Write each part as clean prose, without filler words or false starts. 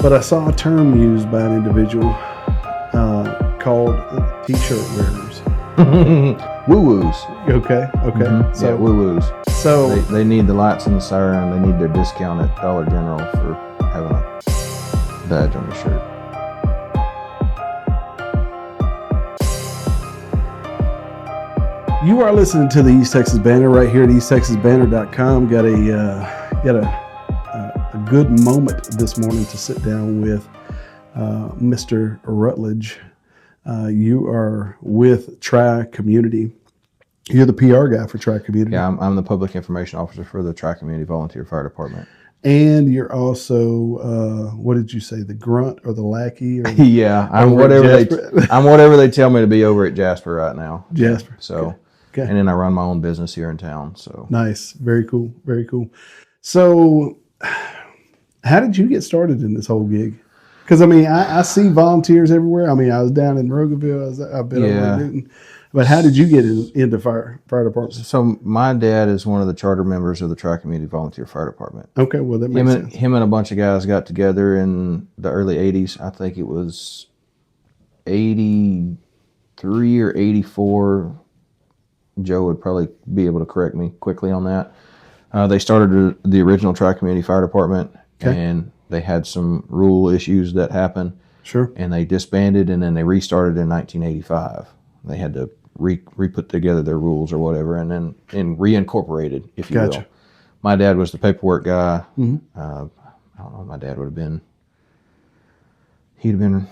But I saw a term used by an individual called t-shirt wearers. WooWoos. Okay. So yeah, WooWoos. So they need the lights and the siren. They need their discount at Dollar General for having a badge on your shirt. you are listening to the East Texas Banner right here at easttexasbanner.com. Got a good moment this morning to sit down with Mr. Rutledge. You are with Tri-Community. You're the PR guy for Tri-Community. Yeah, I'm the public information officer for the Tri-Community Volunteer Fire Department. And you're also, what did you say, the grunt or the lackey? Or yeah, I'm whatever they tell me to be over at Jasper right now. Jasper. So, okay. And then I run my own business here in town. So nice, very cool, very cool. So, how did you get started in this whole gig? Because I mean, I see volunteers everywhere. I mean, I was down in Rogerville. I've been over in Newton. But how did you get into fire department? So my dad is one of the charter members of the Tri-Community Volunteer Fire Department. Okay, well that makes sense. Him and a bunch of guys got together in the early 80s. I think it was 83 or 84. Joe would probably be able to correct me quickly on that. They started the original Tri-Community Fire Department, and they had some rule issues that happened. Sure. And they disbanded, and then they restarted in 1985. They had to re-put together their rules or whatever, and then reincorporated, if you will. My dad was the paperwork guy. Mm-hmm. I don't know, my dad would have been, he'd have been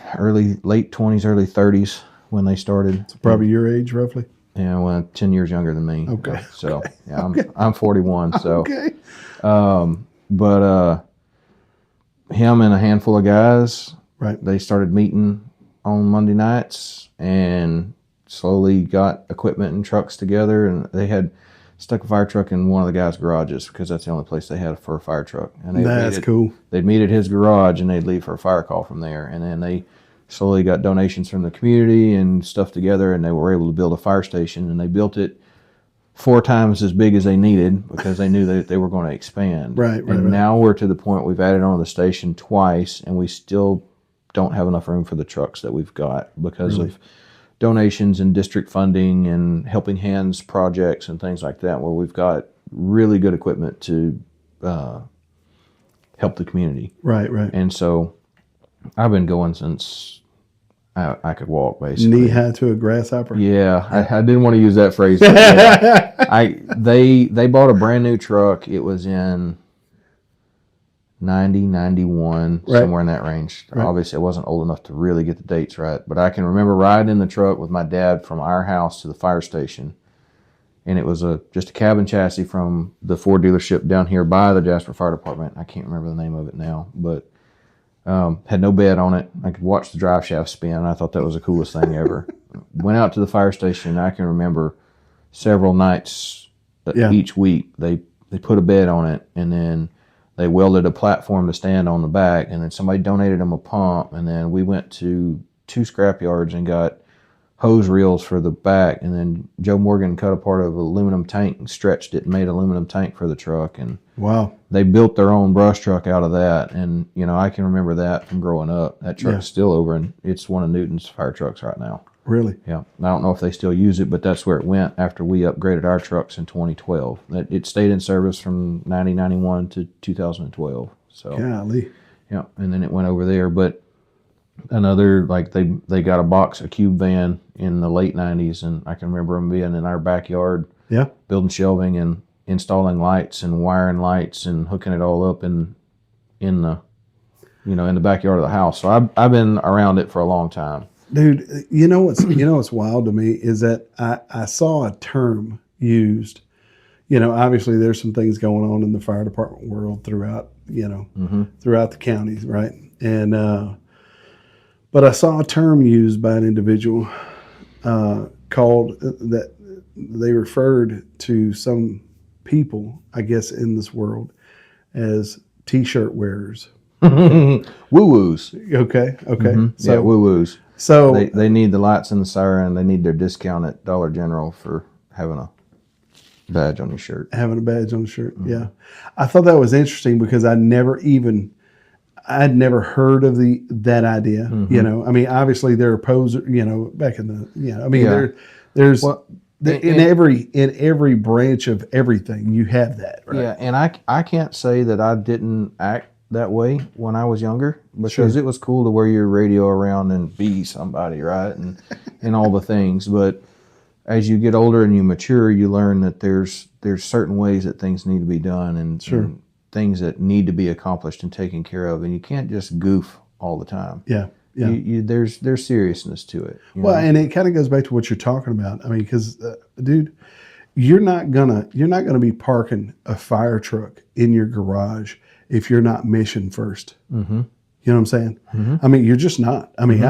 late 20s, early 30s when they started. So probably your age, roughly? Yeah, well, 10 years younger than me. Okay. So, yeah, I'm 41, so. Okay. But him and a handful of guys, right? They started meeting on Monday nights and slowly got equipment and trucks together, and they had stuck a fire truck in one of the guys' garages because that's the only place they had for a fire truck. And that's cool. They'd meet at his garage and they'd leave for a fire call from there, and then they slowly got donations from the community and stuff together, and they were able to build a fire station, and they built it 4 times as big as they needed because they knew that they were going to expand. Right. Now we're to the point we've added on the station twice, and we still don't have enough room for the trucks that we've got because of donations and district funding and helping hands projects and things like that, where we've got really good equipment to help the community. Right. And so I've been going since I could walk, basically. Knee high to a grasshopper. Yeah, I didn't want to use that phrase. But yeah, they bought a brand new truck. It was in 90, 91, somewhere in that range. Right. Obviously, I wasn't old enough to really get the dates right, but I can remember riding in the truck with my dad from our house to the fire station, and it was just a cabin chassis from the Ford dealership down here by the Jasper Fire Department. I can't remember the name of it now, but had no bed on it. I could watch the drive shaft spin. I thought that was the coolest thing ever. Went out to the fire station, and I can remember several nights each week they put a bed on it, and then they welded a platform to stand on the back, and then somebody donated them a pump, and then we went to 2 scrap yards and got hose reels for the back, and then Joe Morgan cut a part of an aluminum tank and stretched it and made an aluminum tank for the truck, and wow, they built their own brush truck out of that. And I can remember that from growing up. That truck's still over, and it's one of Newton's fire trucks right now. Really? Yeah. I don't know if they still use it, but that's where it went after we upgraded our trucks in 2012. It stayed in service from 1991 to 2012. So, golly. Yeah, and then it went over there. But another, like, they got a cube van in the late 90s, and I can remember them being in our backyard, building shelving and installing lights and wiring lights and hooking it all up in the backyard of the house. So I've been around it for a long time. Dude, what's wild to me is that I saw a term used. Obviously there's some things going on in the fire department world throughout the counties, right? And but I saw a term used by an individual called that they referred to some people, I guess, in this world as t-shirt wearers. WooWoos. Okay. Mm-hmm. So WooWoos. So they need the lights and the siren. They need their discount at Dollar General for having a badge on your shirt. Having a badge on the shirt, yeah. I thought that was interesting because I never even I'd never heard of that idea. Mm-hmm. You know, I mean, obviously there are opposers. You know, back in the I mean, Yeah. there's Well, in every branch of everything you have that, right? Yeah, and I can't say that I didn't act that way when I was younger, because it was cool to wear your radio around and be somebody, right? And all the things. But as you get older and you mature, you learn that there's certain ways that things need to be done, and things that need to be accomplished and taken care of, and you can't just goof all the time. Yeah. Yeah. There's seriousness to it. Well, and it kind of goes back to what you're talking about. I mean, because dude, you're not gonna be parking a fire truck in your garage if you're not mission first. Mm-hmm. You know what I'm saying? Mm-hmm. I mean, you're just not. I mean,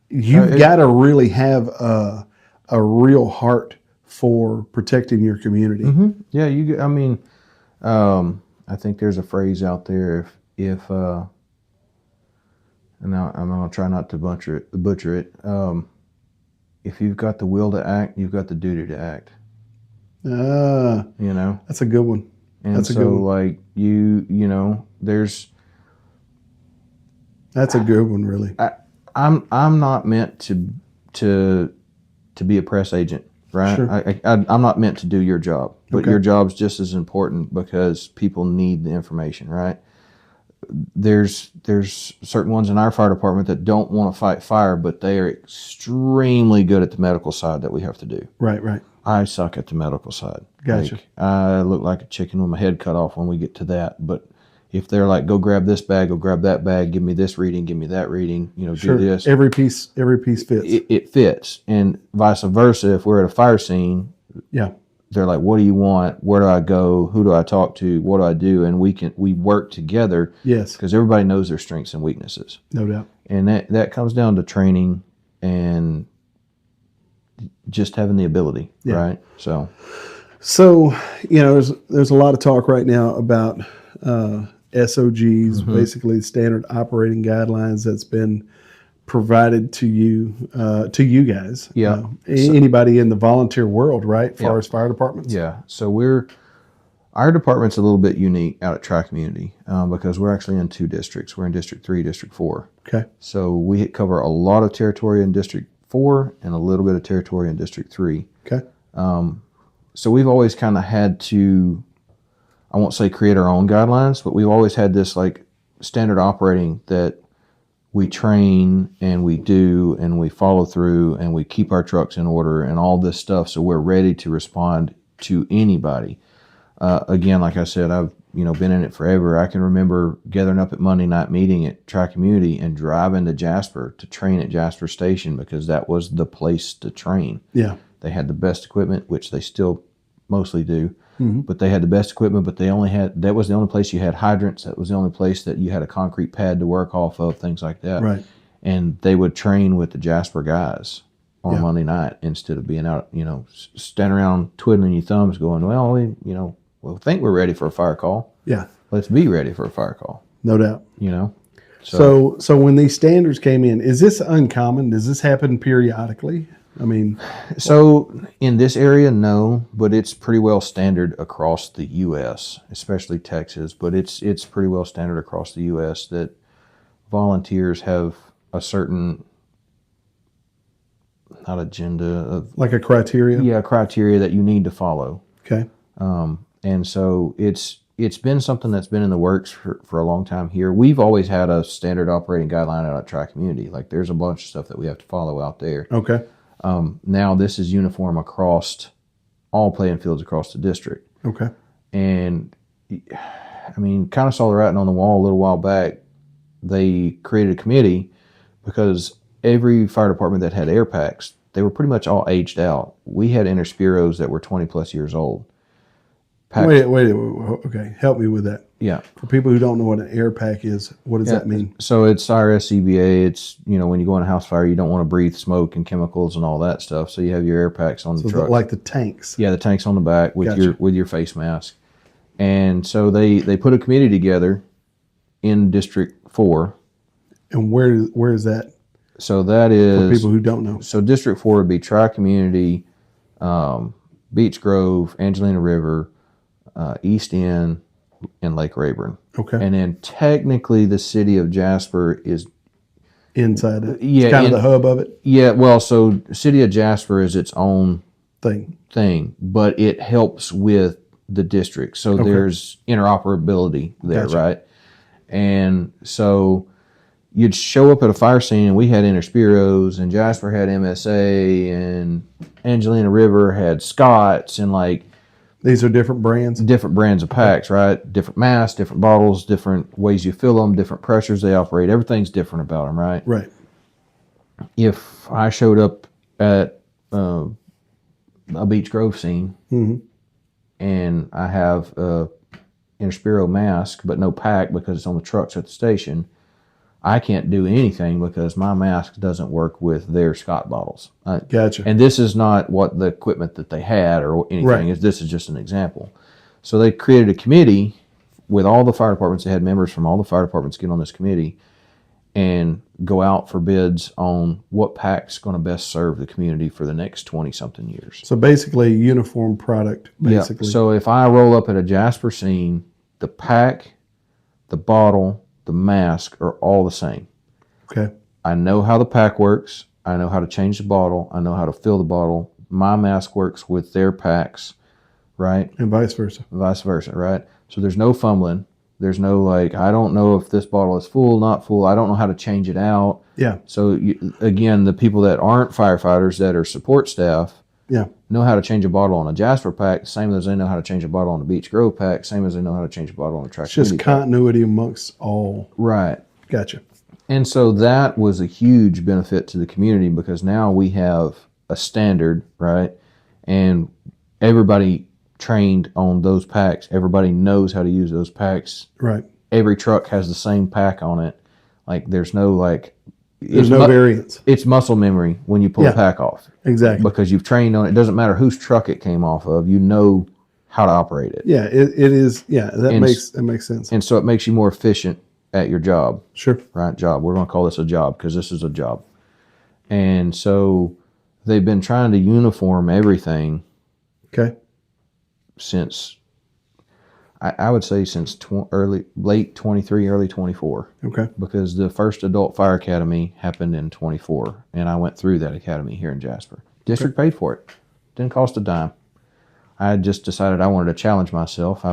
you've got to really have a real heart for protecting your community. Mm-hmm. Yeah, I mean, I think there's a phrase out there, if and now I'm gonna try not to butcher it. If you've got the will to act, you've got the duty to act. You know, that's a good one. And that's a so, good one. like you know, that's a good one, really. I'm not meant to be a press agent, right? Sure. I'm not meant to do your job, but Okay. your job's just as important, because people need the information, right? There's certain ones in our fire department that don't want to fight fire, but they are extremely good at the medical side that we have to do. Right. I suck at the medical side. Gotcha. Like, I look like a chicken with my head cut off when we get to that. But if they're like, go grab this bag, go grab that bag, give me this reading, give me that reading, you know, Sure. do this. Every piece fits. It fits. And vice versa, if we're at a fire scene, Yeah. they're like, what do you want? Where do I go? Who do I talk to? What do I do? And we work together. Yes. Because everybody knows their strengths and weaknesses. No doubt. And that comes down to training and just having the ability, right? So, you know, there's a lot of talk right now about SOGs, basically standard operating guidelines that's been provided to you guys. Yeah. Anybody in the volunteer world, right? As far as fire departments. Yeah. So our department's a little bit unique out at Tri-Community, because we're actually in 2 districts. We're in District 3, District 4. Okay. So we cover a lot of territory in District 4 and a little bit of territory in District 3. Okay. So we've always kind of had to, I won't say create our own guidelines, but we've always had this like standard operating that we train and we do and we follow through and we keep our trucks in order and all this stuff, so we're ready to respond to anybody. Again, like I said, I've been in it forever. I can remember gathering up at Monday night meeting at Tri-Community and driving to Jasper to train at Jasper Station, because that was the place to train. Yeah. They had the best equipment, which they still mostly do. But they had the best equipment, but that was the only place you had hydrants. That was the only place that you had a concrete pad to work off of, things like that. Right. And they would train with the Jasper guys on Monday night, instead of being out, standing around twiddling your thumbs going, well, we think we're ready for a fire call. Yeah. Let's be ready for a fire call. No doubt. So when these standards came in, is this uncommon? Does this happen periodically? I mean, so in this area, no, but it's pretty well standard across the U.S., especially Texas. But it's pretty well standard across the U.S. that volunteers have a certain, not agenda of, like a criteria. yeah, criteria that you need to follow. Okay. And so it's been something that's been in the works for a long time here. We've always had a standard operating guideline out at Tri-Community. Like, there's a bunch of stuff that we have to follow out there. Okay. Now this is uniform across all playing fields across the district. Okay. And I mean, kind of saw the writing on the wall a little while back. They created a committee because every fire department that had air packs, they were pretty much all aged out. We had Interspiros that were 20 plus years old. Wait, okay. Help me with that. Yeah. For people who don't know what an air pack is, what does that mean? So it's RSCBA. It's, when you go on a house fire, you don't want to breathe smoke and chemicals and all that stuff. So you have your air packs on the truck. Like the tanks. Yeah, the tanks on the back with Gotcha. your face mask. And so they put a committee together in District 4. And where is that? So that is, For people who don't know. So District 4 would be Tri-Community, Beech Grove, Angelina River, East End, and Lake Rayburn. Okay. And then technically the city of Jasper is Inside it. Yeah, It's kind of the hub of it yeah. Well, so city of Jasper is its own thing. but it helps with the district. So there's interoperability there, Gotcha. right? And so you'd show up at a fire scene, and we had Interspiros, and Jasper had MSA, and Angelina River had Scott's, and like These are different brands. different brands of packs, right? Different masks, different bottles, different ways you fill them, different pressures they operate. Everything's different about them, right? Right. If I showed up at a Beach Grove scene and I have a Interspiro mask but no pack because it's on the trucks at the station, I can't do anything because my mask doesn't work with their Scott bottles. Gotcha. And this is not what the equipment that they had or anything. Right. This is just an example. So they created a committee with all the fire departments. They had members from all the fire departments get on this committee and go out for bids on what pack's going to best serve the community for the next 20-something years. So basically a uniform product, basically. Yeah. So if I roll up at a Jasper scene, the pack, the bottle, the mask are all the same. Okay. I know how the pack works. I know how to change the bottle. I know how to fill the bottle. My mask works with their packs, right? And vice versa. Vice versa, right? So there's no fumbling. There's no like, I don't know if this bottle is full, not full. I don't know how to change it out. Yeah. So again, the people that aren't firefighters that are support staff know how to change a bottle on a Jasper pack, same as they know how to change a bottle on a Beach Grove pack, same as they know how to change a bottle on a Track. It's just continuity amongst all. Right. Gotcha. And so that was a huge benefit to the community because now we have a standard, right? And everybody trained on those packs. Everybody knows how to use those packs. Right. Every truck has the same pack on it. Like there's no like... There's no variance. It's muscle memory when you pull a pack off. Exactly. Because you've trained on it. It doesn't matter whose truck it came off of. You know how to operate it. Yeah, it is. Yeah, that makes sense. And so it makes you more efficient at your job. Sure. Right? Job. We're going to call this a job because this is a job. And so they've been trying to uniform everything. Okay. Since, I would say since late 23, early 24. Okay. Because the first adult fire academy happened in 24, and I went through that academy here in Jasper. District paid for it. Didn't cost a dime. I just decided I wanted to challenge myself. I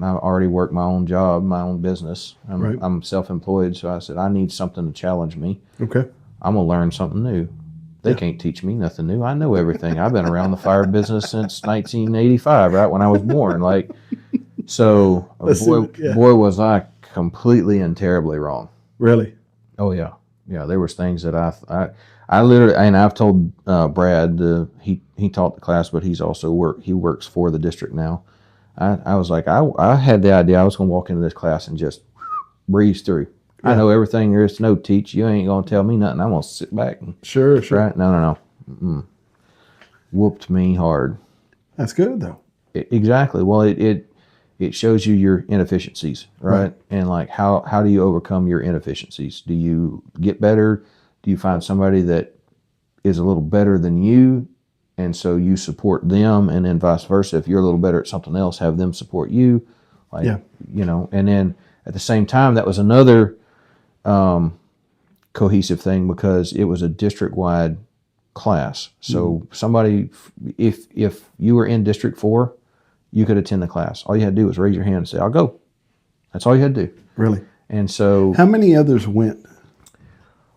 already worked my own job, my own business. I'm self-employed, so I said, I need something to challenge me. Okay. I'm going to learn something new. They can't teach me nothing new. I know everything. I've been around the fire business since 1985, right when I was born. Like, so boy, was I completely and terribly wrong. Really? Oh yeah, yeah. There was things that I literally, and I've told Brad, he taught the class, but he works for the district now. I was like, I had the idea I was going to walk into this class and just breeze through. I know everything there is to know. Teach you ain't gonna tell me nothing. I'm gonna sit back and sure. Right? No. Whooped me hard. That's good though. Exactly. Well, it shows you your inefficiencies, right? And like how do you overcome your inefficiencies? Do you get better? Do you find somebody that is a little better than you, and so you support them, and then vice versa? If you're a little better at something else, have them support you. Like and then at the same time, that was another cohesive thing because it was a district-wide class. So somebody, if you were in District 4, you could attend the class. All you had to do was raise your hand and say, I'll go. That's all you had to do. Really? And so... How many others went?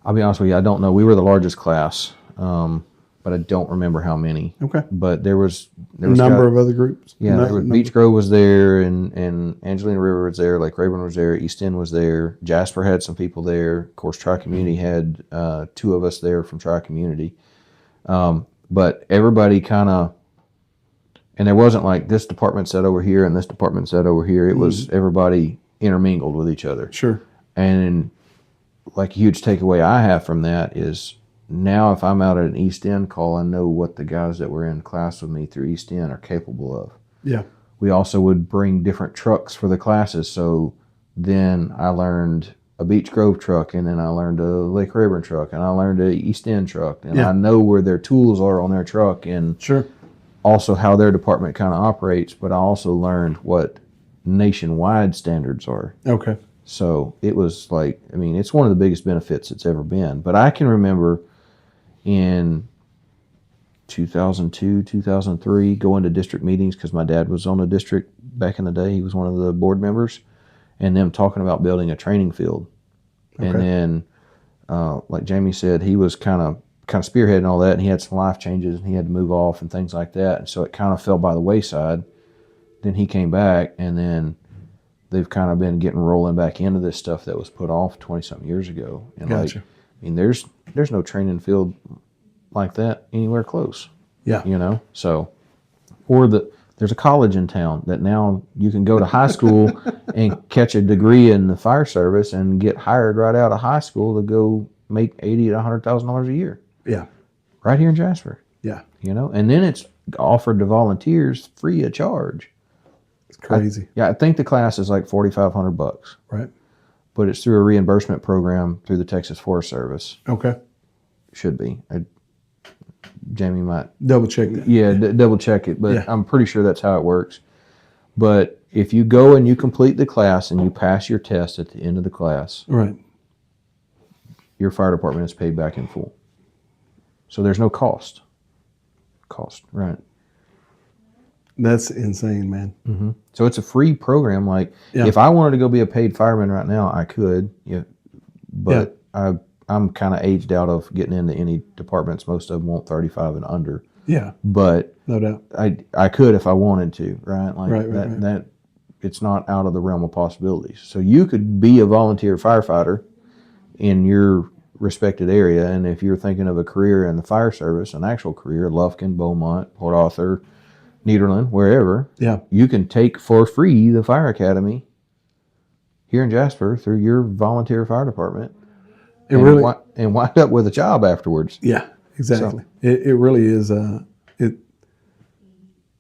I'll be honest with you, I don't know. We were the largest class, but I don't remember how many. Okay. But there was a number of other groups? Yeah, Beach Grove was there, and Angelina River was there, Lake Rayburn was there, East End was there, Jasper had some people there. Of course, Tri-Community had 2 of us there from Tri-Community. But everybody kind of, and there wasn't like this department sat over here and this department sat over here. It was everybody intermingled with each other. Sure. And like a huge takeaway I have from that is now if I'm out at an East End call, I know what the guys that were in class with me through East End are capable of. Yeah. We also would bring different trucks for the classes. So then I learned a Beach Grove truck, and then I learned a Lake Rayburn truck, and I learned a East End truck. And I know where their tools are on their truck, and sure, also how their department kind of operates. But I also learned what nationwide standards are. Okay. So it was like, I mean, it's one of the biggest benefits it's ever been. But I can remember in 2002, 2003, going to district meetings because my dad was on a district back in the day. He was one of the board members, and them talking about building a training field. Okay. And then, like Jamie said, he was kind of spearheading all that, and he had some life changes, and he had to move off and things like that. And so it kind of fell by the wayside. Then he came back, and then they've kind of been getting rolling back into this stuff that was put off 20-something years ago. And gotcha. Like, I mean, there's no training field like that anywhere close. Yeah. You know, so, or there's a college in town that now you can go to high school and catch a degree in the fire service and get hired right out of high school to go make $80,000 to $100,000 a year. Yeah. Right here in Jasper. Yeah. You know, and then it's offered to volunteers free of charge. It's crazy. I think the class is like $4,500. Right. But it's through a reimbursement program through the Texas Forest Service. Okay. Should be. Jamie might double check that. Yeah, double check it, but yeah. I'm pretty sure that's how it works. But if you go and you complete the class and you pass your test at the end of the class, right, your fire department is paid back in full. So there's no cost. Right. That's insane, man. Mm-hmm. So it's a free program. Like, if I wanted to go be a paid fireman right now, I could. Yeah, but I'm kind of aged out of getting into any departments. Most of them want 35 and under. Yeah. But no doubt, I could if I wanted to. Right. Like right. That it's not out of the realm of possibilities. So you could be a volunteer firefighter in your respected area, and if you're thinking of a career in the fire service, an actual career, Lufkin, Beaumont, Port Arthur, Nederland, wherever, you can take for free the fire academy here in Jasper through your volunteer fire department, and wind up with a job afterwards. Yeah, exactly. So, it really is.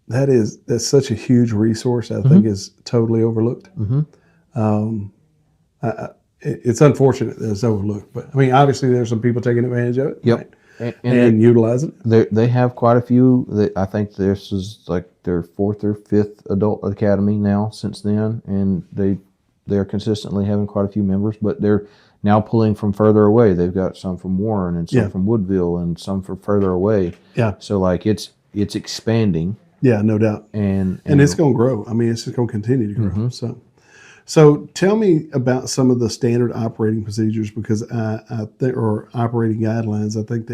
That's such a huge resource. I think is totally overlooked. Mm-hmm. It's unfortunate that it's overlooked, but I mean, obviously, there's some people taking advantage of it. Yep. Right? And utilizing it. They have quite a few. I think this is like their 4th or 5th adult academy now since then, and they're consistently having quite a few members. But they're now pulling from further away. They've got some from Warren and some from Woodville and some from further away. Yeah. So like it's expanding. Yeah, no doubt. And it's going to grow. I mean, it's just going to continue to grow. Mm-hmm. So tell me about some of the standard operating procedures, because I think, or operating guidelines. I think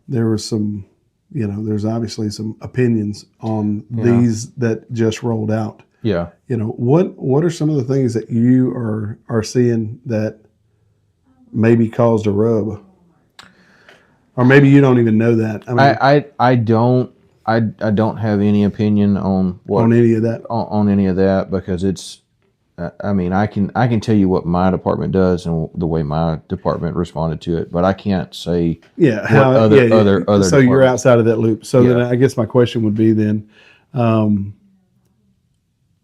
there was some, there's obviously some opinions on these that just rolled out. Yeah. What are some of the things that you are seeing that maybe caused a rub, or maybe you don't even know that? I mean, I don't have any opinion on any of that on any of that, because it's. I mean, I can tell you what my department does and the way my department responded to it, but I can't say how other. So you're outside of that loop. So then I guess my question would be then,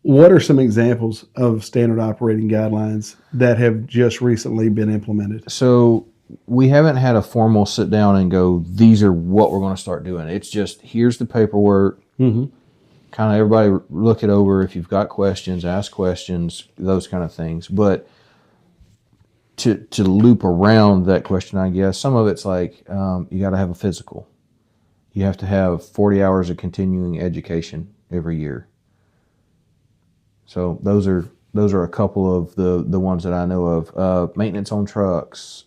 what are some examples of standard operating guidelines that have just recently been implemented? So we haven't had a formal sit down and go, these are what we're going to start doing. It's just, here's the paperwork. Mm-hmm. Kind of everybody look it over. If you've got questions, ask questions, those kind of things. But to loop around that question, I guess, some of it's like you got to have a physical. You have to have 40 hours of continuing education every year. So those are a couple of the ones that I know of. Maintenance on trucks.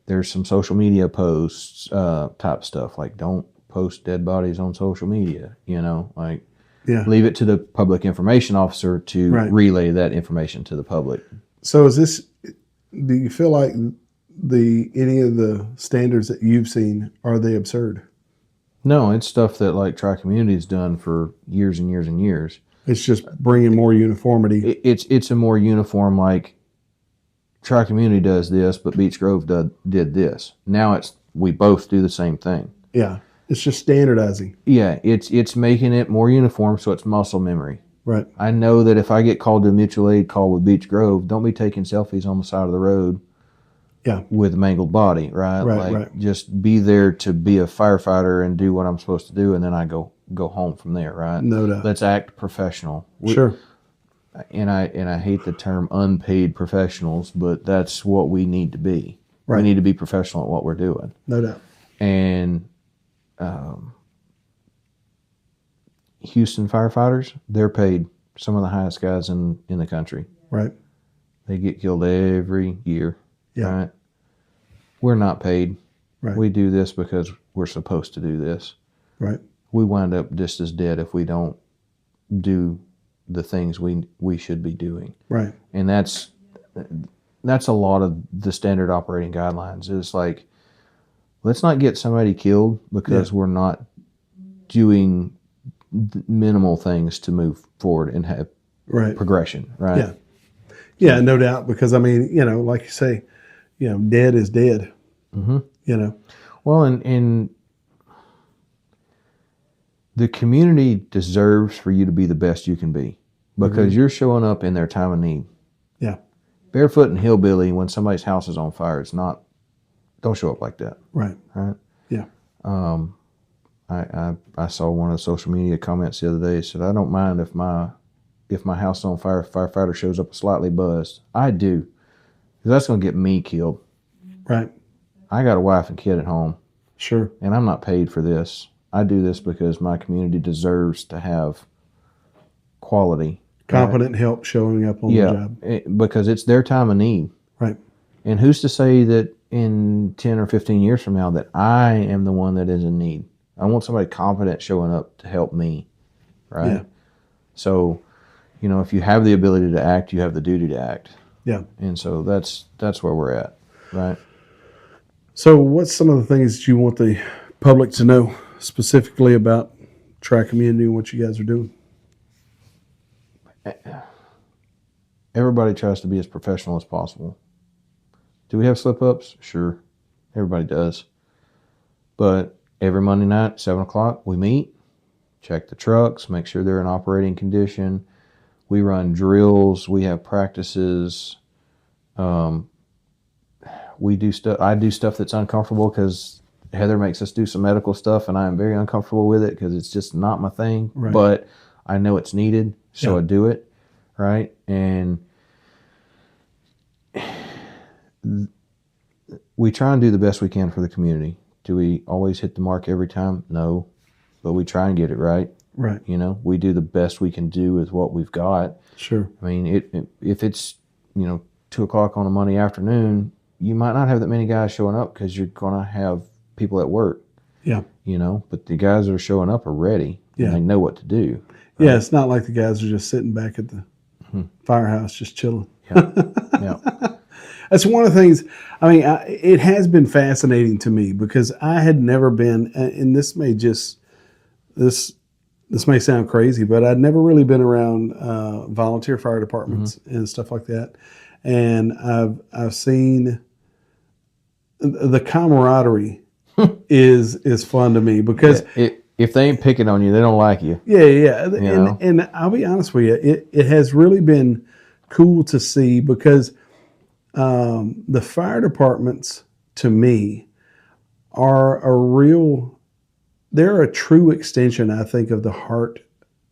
There's some social media posts type stuff, like don't post dead bodies on social media, leave it to the public information officer to relay that information to the public. So do you feel like any of the standards that you've seen, are they absurd? No, it's stuff that like Tri-Community's done for years and years and years. It's just bringing more uniformity. It's a more uniform, like Tri-Community does this, but Beech Grove did this. Now we both do the same thing. Yeah. It's just standardizing. Yeah, it's making it more uniform, so it's muscle memory. Right. I know that if I get called to a mutual aid call with Beech Grove, don't be taking selfies on the side of the road. Yeah. With a mangled body, right? Right. Just be there to be a firefighter and do what I'm supposed to do, and then I go home from there, right? No doubt. Let's act professional. Sure. and I hate the term unpaid professionals, but that's what we need to be. Right. We need to be professional at what we're doing. No doubt. And Houston firefighters, they're paid some of the highest guys in the country. Right. They get killed every year. Yeah. Right. We're not paid. Right. We do this because we're supposed to do this. Right. We wind up just as dead if we don't do the things we should be doing. Right. And that's a lot of the standard operating guidelines. It's like, let's not get somebody killed because we're not doing minimal things to move forward and have progression. Right. Yeah. Yeah, no doubt. Because I mean, like you say, dead is dead. Mm-hmm. Well, and the community deserves for you to be the best you can be because you're showing up in their time of need. Yeah. Barefoot and hillbilly, when somebody's house is on fire, don't show up like that. Right. Right. Yeah. I saw one of the social media comments the other day. It said, I don't mind if my house is on fire, if a firefighter shows up slightly buzzed. I do. Because that's going to get me killed. Right. I got a wife and kid at home. Sure. And I'm not paid for this. I do this because my community deserves to have quality. Competent help showing up on the job. Because it's their time of need. Right. And who's to say that in 10 or 15 years from now that I am the one that is in need? I want somebody competent showing up to help me. Right. Yeah. So, if you have the ability to act, you have the duty to act. Yeah. And so that's where we're at. Right. So what's some of the things that you want the public to know specifically about Tri-Community and what you guys are doing? Everybody tries to be as professional as possible. Do we have slip-ups? Sure. Everybody does. But every Monday night, 7 o'clock, we meet, check the trucks, make sure they're in operating condition. We run drills. We have practices. We do stuff. I do stuff that's uncomfortable because Heather makes us do some medical stuff, and I am very uncomfortable with it because it's just not my thing. Right. But I know it's needed, so I do it. Right. And we try and do the best we can for the community. Do we always hit the mark every time? No, but we try and get it right. Right. We do the best we can do with what we've got. Sure. I mean, if it's 2 o'clock on a Monday afternoon, you might not have that many guys showing up because you're going to have people at work. Yeah. But the guys that are showing up are ready. Yeah. And they know what to do. Right? Yeah, it's not like the guys are just sitting back at the firehouse just chilling. Yeah. Yeah. That's one of the things. I mean, it has been fascinating to me because I had never been, and this may sound crazy, but I'd never really been around volunteer fire departments and stuff like that. And I've seen the camaraderie is fun to me because if they ain't picking on you, they don't like you. Yeah. And I'll be honest with you, it has really been cool to see because the fire departments, to me, they're a true extension, I think, of the heart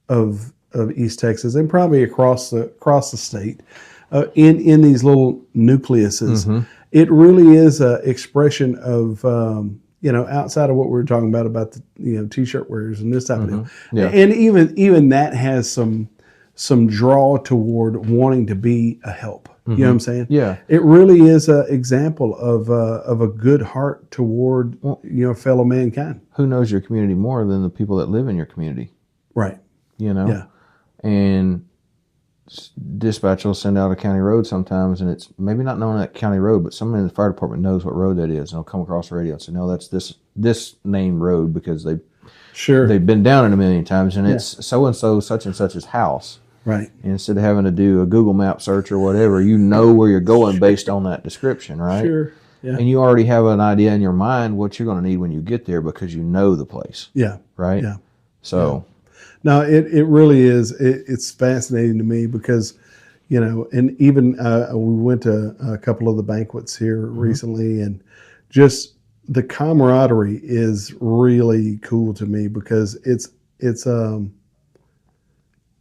of East Texas and probably across the state. In these little nucleuses, it really is an expression of outside of what we were talking about the t-shirt wearers and this type of deal. Yeah. And even that has some draw toward wanting to be a help. You know what I'm saying? Yeah. It really is an example of a good heart toward fellow mankind. Who knows your community more than the people that live in your community? Right. Yeah. And dispatch will send out a county road sometimes, and it's maybe not known that county road, but someone in the fire department knows what road that is, and they'll come across the radio and say, no, that's this named road because they've been down it a million times, and it's so-and-so, such and such's house. Right. And instead of having to do a Google map search or whatever, you know where you're going based on that description, right? Sure. Yeah. And you already have an idea in your mind what you're going to need when you get there because you know the place. Yeah. Right? Yeah. So... No, it really is. It's fascinating to me because, and even we went to a couple of the banquets here recently, and just the camaraderie is really cool to me because it's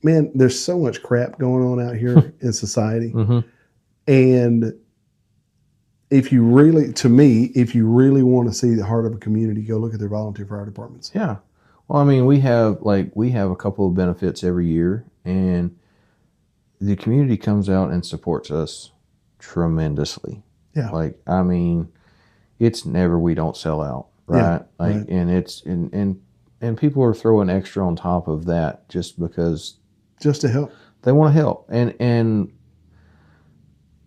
man, there's so much crap going on out here in society. And if you really, to me, if you really want to see the heart of a community, go look at their volunteer fire departments. Yeah. Well, I mean, we have a couple of benefits every year, and the community comes out and supports us tremendously. Yeah. Like, I mean, it's never we don't sell out, right? And it's and people are throwing extra on top of that just because just to help. They want to help. And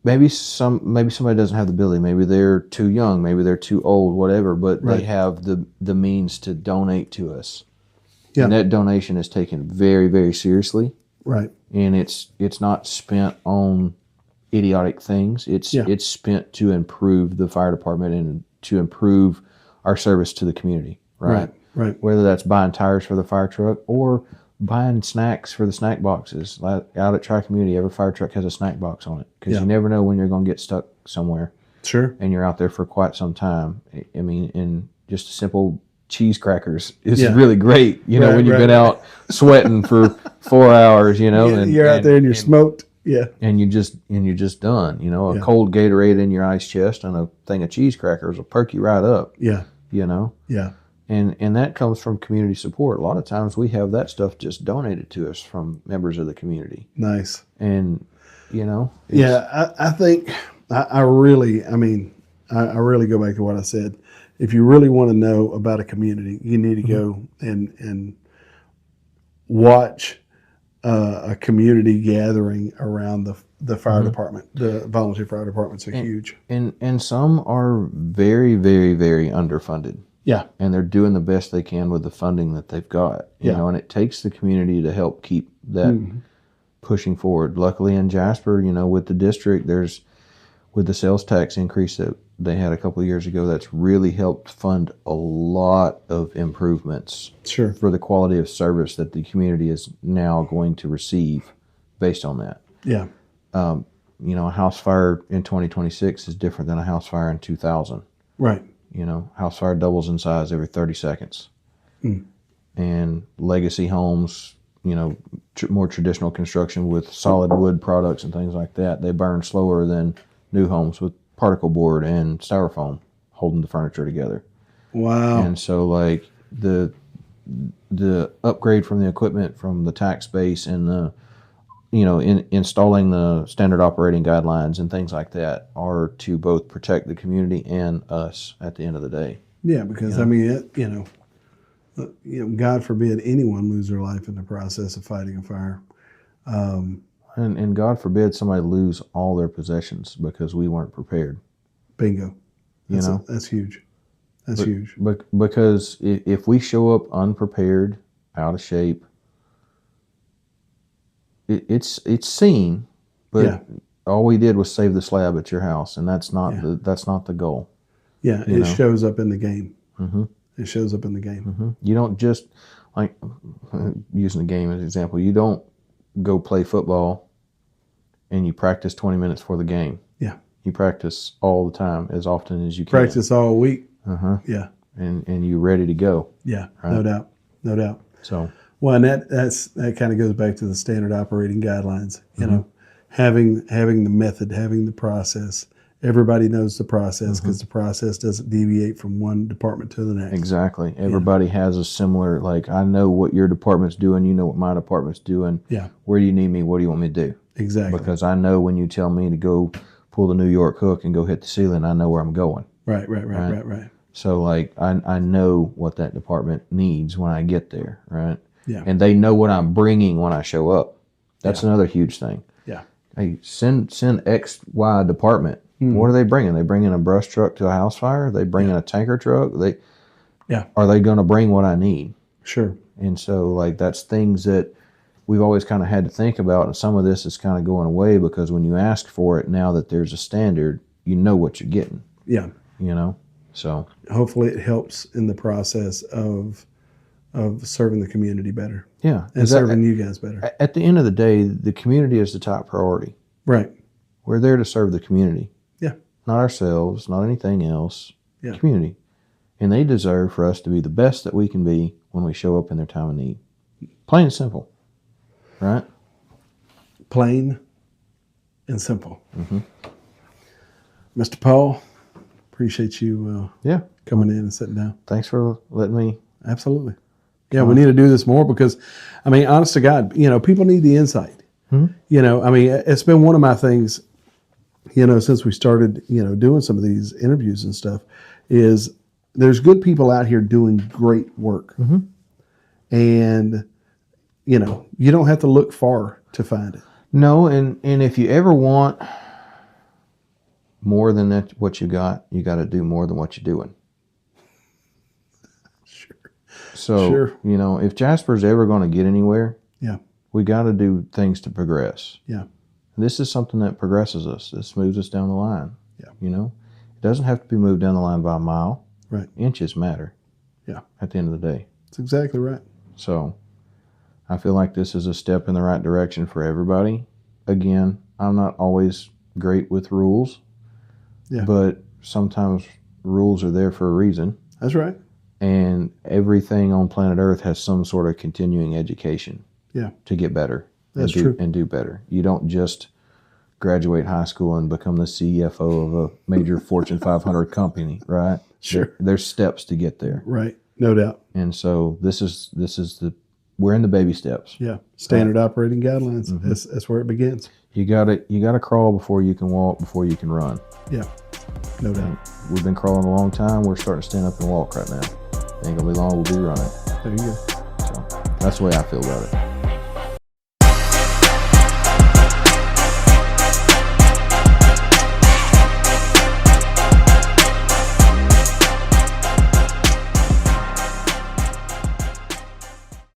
maybe somebody doesn't have the ability, maybe they're too young, maybe they're too old, whatever, but they have the means to donate to us. Yeah. And that donation is taken very, very seriously. Right. And it's not spent on idiotic things. It's spent to improve the fire department and to improve our service to the community. Right. Whether that's buying tires for the fire truck or buying snacks for the snack boxes. Like out at Tri-Community, every fire truck has a snack box on it because you never know when you're going to get stuck somewhere. Sure. And you're out there for quite some time. I mean, and just a simple cheese crackers is really great, when you've been out sweating for 4 hours, and you're out there and you're smoked. Yeah. And you're just done, a cold Gatorade in your ice chest and a thing of cheese crackers will perk you right up. Yeah. Yeah. And that comes from community support. A lot of times we have that stuff just donated to us from members of the community. Nice. And, I think I really go back to what I said. If you really want to know about a community, you need to go and watch a community gathering around the fire department. The volunteer fire departments are huge. And some are very, very, very underfunded. Yeah. And they're doing the best they can with the funding that they've got. You know, and it takes the community to help keep that pushing forward. Luckily in Jasper, with the district, with the sales tax increase that they had a couple of years ago, that's really helped fund a lot of improvements for the quality of service that the community is now going to receive based on that. Yeah. A house fire in 2026 is different than a house fire in 2000. Right. House fire doubles in size every 30 seconds. And legacy homes, more traditional construction with solid wood products and things like that, they burn slower than new homes with particle board and styrofoam holding the furniture together. Wow. And so like the upgrade from the equipment, from the tax base and the installing the standard operating guidelines and things like that are to both protect the community and us at the end of the day. Yeah, because God forbid anyone lose their life in the process of fighting a fire. And God forbid somebody lose all their possessions because we weren't prepared. Bingo. That's huge. That's huge. Because if we show up unprepared, out of shape, it's seen, but all we did was save the slab at your house, and that's not the goal. Yeah, it shows up in the game. It shows up in the game. You don't just, like, using the game as an example, you don't go play football and you practice 20 minutes for the game. Yeah. You practice all the time, as often as you can. Practice all week. Yeah. And you're ready to go. Yeah, right? No doubt. So. Well, and that kind of goes back to the standard operating guidelines. Having the method, having the process. Everybody knows the process because the process doesn't deviate from one department to the next. Exactly. Everybody has a similar, like, I know what your department's doing. You know what my department's doing. Yeah. Where do you need me? What do you want me to do? Exactly. Because I know when you tell me to go pull the New York hook and go hit the ceiling, I know where I'm going. Right. So, like, I know what that department needs when I get there, right? Yeah. And they know what I'm bringing when I show up. That's another huge thing. Yeah. Hey, send XY department. What are they bringing? They bringing a brush truck to a house fire? Are they bringing a tanker truck? Are they going to bring what I need? Sure. And so, like, that's things that we've always kind of had to think about. And some of this is kind of going away because when you ask for it, now that there's a standard, you know what you're getting. Yeah. So hopefully it helps in the process of serving the community better. Yeah. And serving you guys better. At the end of the day, the community is the top priority. Right. We're there to serve the community. Yeah. Not ourselves, not anything else. Yeah. Community. And they deserve for us to be the best that we can be when we show up in their time of need. Plain and simple. Right. Plain and simple. Mm-hmm. Mr. Paul, appreciate you Yeah. coming in and sitting down. Thanks for letting me. Absolutely. Yeah, we need to do this more because, I mean, honest to God, you know, people need the insight. Hmm? You know, I mean, it's been one of my things, you know, since we started, you know, doing some of these interviews and stuff, is there's good people out here doing great work. Mm-hmm. And, you know, you don't have to look far to find it. No, and if you ever want more than that, what you got to do more than what you're doing. Sure. So, Sure. you know, if Jasper's ever going to get anywhere, Yeah. we got to do things to progress. Yeah. This is something that progresses us. This moves us down the line. Yeah. You know, it doesn't have to be moved down the line by a mile. Right. Inches matter. Yeah. At the end of the day. That's exactly right. So, I feel like this is a step in the right direction for everybody. Again, I'm not always great with rules. Yeah. But sometimes rules are there for a reason. That's right. And everything on planet Earth has some sort of continuing education. Yeah. To get better. That's true. And do better. You don't just graduate high school and become the CFO of a major Fortune 500 company, right? Sure. There's steps to get there. Right. No doubt. And so we're in the baby steps. Yeah. Standard operating guidelines. Mm-hmm. That's where it begins. You gotta crawl before you can walk, before you can run. Yeah. No doubt. We've been crawling a long time. We're starting to stand up and walk right now. Ain't gonna be long, we'll be running. There you go. So that's the way I feel about it.